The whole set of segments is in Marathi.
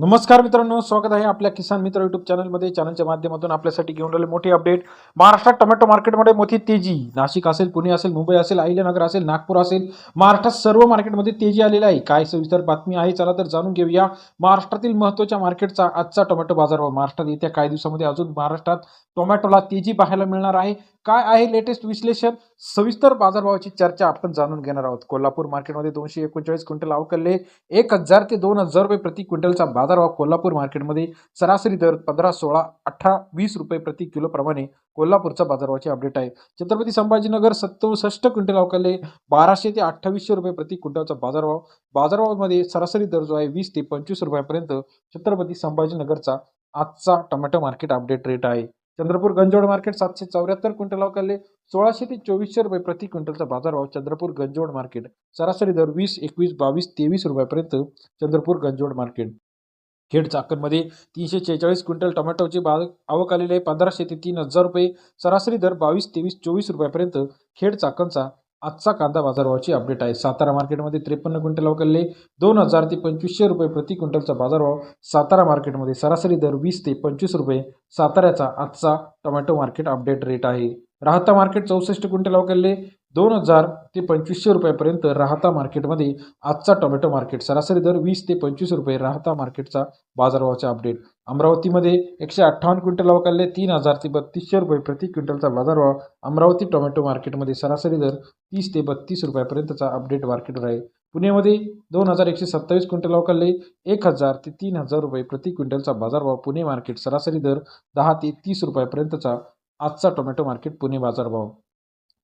नमस्कार मित्रांनो, स्वागत आहे आपल्या किसान मित्र युट्यूब चॅनलमध्ये. चॅनलच्या माध्यमातून आपल्यासाठी घेऊन आले मोठी अपडेट. महाराष्ट्रात टोमॅटो मार्केटमध्ये मोठी तेजी. नाशिक असेल, पुणे असेल, मुंबई असेल, अहिल्यानगर असेल, नागपूर असेल, महाराष्ट्रात सर्व मार्केटमध्ये तेजी आलेली आहे. काय सविस्तर बातमी आहे, चला तर जाणून घेऊया. महाराष्ट्रातील महत्त्वाच्या मार्केटचा आजचा टोमॅटो बाजारभाव. महाराष्ट्रात येत्या काही दिवसामध्ये अजून महाराष्ट्रात टोमॅटोला तेजी पाहायला मिळणार आहे. काय आहे लेटेस्ट विश्लेषण, सविस्तर बाजारभावाची चर्चा आपण जाणून घेणार आहोत. कोल्हापूर मार्केटमध्ये 239 क्विंटल अवकलले 1000 ते 2000 रुपये प्रति क्विंटलचा बाजारभाव कोल्हापूर मार्केटमध्ये. सरासरी दर 15, 16, 18, 20 रुपये प्रति किलो प्रमाणे कोल्हापूरचा बाजारभावाची अपडेट आहे. छत्रपती संभाजीनगर 67 क्विंटल अवकलले 1200 ते 2800 रुपये प्रति क्विंटलचा बाजारभाव. बाजारभावामध्ये सरासरी दर जो आहे 20 ते 25 रुपयापर्यंत छत्रपती संभाजीनगरचा आजचा टोमॅटो मार्केट अपडेट रेट आहे. चंद्रपूर गंजोड मार्केट 774 क्विंटल अवकलले 1600 ते 2400 रुपये प्रति क्विंटलचा बाजारभाव. चंद्रपूर गंजोड मार्केट सरासरी दर 20, 21, 22, 23 रुपयापर्यंत चंद्रपूर गंजोड मार्केट. खेड चाकणमध्ये 346 क्विंटल टोमॅटोची आवक आलेली आहे. 1500 ते 3000 रुपये. सरासरी दर 22, 23, 24 रुपयापर्यंत खेड चाकणचा आजचा कांदा बाजारभावाची अपडेट आहे. सातारा मार्केटमध्ये 53 क्विंटल अवकलले 2000 ते 2500 रुपये प्रति क्विंटलचा बाजारभाव. सातारा मार्केटमध्ये सरासरी दर 20 ते 25 रुपये. साताऱ्याचा आजचा टोमॅटो मार्केट अपडेट रेट आहे. राहता मार्केट 64 क्विंटल अवकलले 2000 ते 2500 रुपयापर्यंत राहता मार्केटमध्ये आजचा टोमॅटो मार्केट. सरासरी दर 20 ते 25 रुपये राहता मार्केटचा बाजारभावाचा अपडेट. अमरावतीमध्ये 158 क्विंटल अवकलले 3000 ते 3200 रुपये प्रति क्विंटलचा बाजारभाव. अमरावती टोमॅटो मार्केटमध्ये सरासरी दर 30 ते 32 रुपयापर्यंतचा अपडेट मार्केटवर आहे. पुण्यामध्ये 2127 क्विंटल अवकलले 1000 ते 3000 रुपये प्रति क्विंटलचा बाजारभाव. पुणे मार्केट सरासरी दर 10 ते 30 रुपयापर्यंतचा आजचा टोमॅटो मार्केट पुणे बाजारभाव.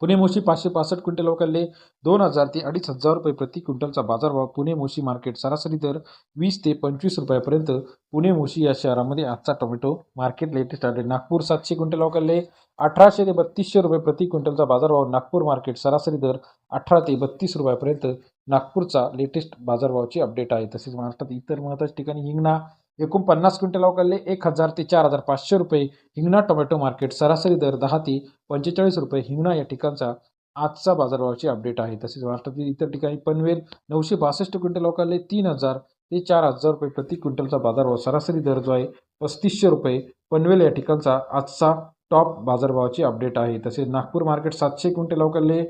पुणे मोशी 565 क्विंटल अवकलले 2000 ते 2500 रुपये प्रति क्विंटलचा बाजारभाव. पुणे मोशी मार्केट सरासरी दर 20 ते 25 रुपयापर्यंत पुणे मोशी या शहरामध्ये आजचा tomato market latest update. Nagpur 700 quintal अवकलले 1800 ते 3200 रुपये प्रति क्विंटलचा बाजारभाव. नागपूर मार्केट सरासरी दर 18 ते 32 रुपयापर्यंत नागपूरचा लेटेस्ट बाजारभावाची अपडेट आहे. तसेच महाराष्ट्रात इतर महत्त्वाच्या ठिकाणी हिंगणा 49 क्विंटल अवकलले 1000 ते 4500 रुपये. हिंगणा टोमॅटो मार्केट सरासरी दर 10 ते 45 रुपये. हिंगणा या ठिकाणचा आजचा बाजारभावाची अपडेट आहे. तसेच महाराष्ट्रातील इतर ठिकाणी पनवेल 962 क्विंटल अवकलले 3000 ते 4000 रुपये प्रति क्विंटलचा बाजारभाव. सरासरी दर जो आहे 3500 रुपये. पनवेल या ठिकाणचा आजचा टॉप बाजारभावाची अपडेट आहे. तसेच नागपूर मार्केट 700 क्विंटल अवकलले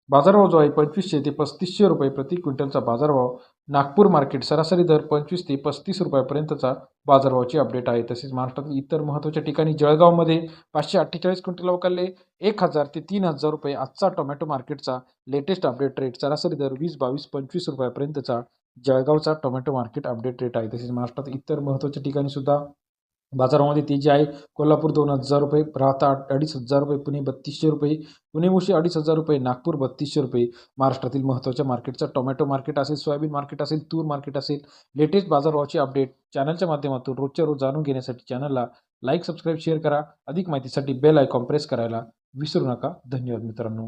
बाजारभाव जो आहे 2500 ते 3500 रुपये प्रति क्विंटलचा बाजारभाव. नागपूर मार्केट सरासरी दर 25 ते 35 रुपयापर्यंतचा बाजारभावाची अपडेट आहे. तसेच महाराष्ट्रातील इतर महत्त्वाच्या ठिकाणी जळगावमध्ये 548 क्विंटल अवकलले 1000 ते 3000 रुपये. आजचा टोमॅटो मार्केटचा लेटेस्ट अपडेट रेट सरासरी दर 20, 22, 25 रुपयापर्यंतचा जळगावचा टोमॅटो मार्केट अपडेट रेट आहे. तसेच महाराष्ट्रात इतर महत्त्वाच्या ठिकाणी सुद्धा बाजारामध्ये तेजी आहे. कोल्हापूर 2000 रुपये, राहता 2500 रुपये, पुणे 3200 रुपये, पुणे मोशी 2500 रुपये, नागपूर 3200 रुपये. महाराष्ट्रातील महत्त्वाच्या मार्केटचा टोमॅटो मार्केट असेल, सोयाबीन मार्केट असेल, तूर मार्केट असेल, लेटेस्ट बाजारभावाची अपडेट चॅनलच्या माध्यमातून रोजच्या रोज जाणून घेण्यासाठी चॅनलला लाईक, सबस्क्राईब, शेअर करा. अधिक माहितीसाठी बेल आयकॉन प्रेस करायला विसरू नका. धन्यवाद मित्रांनो.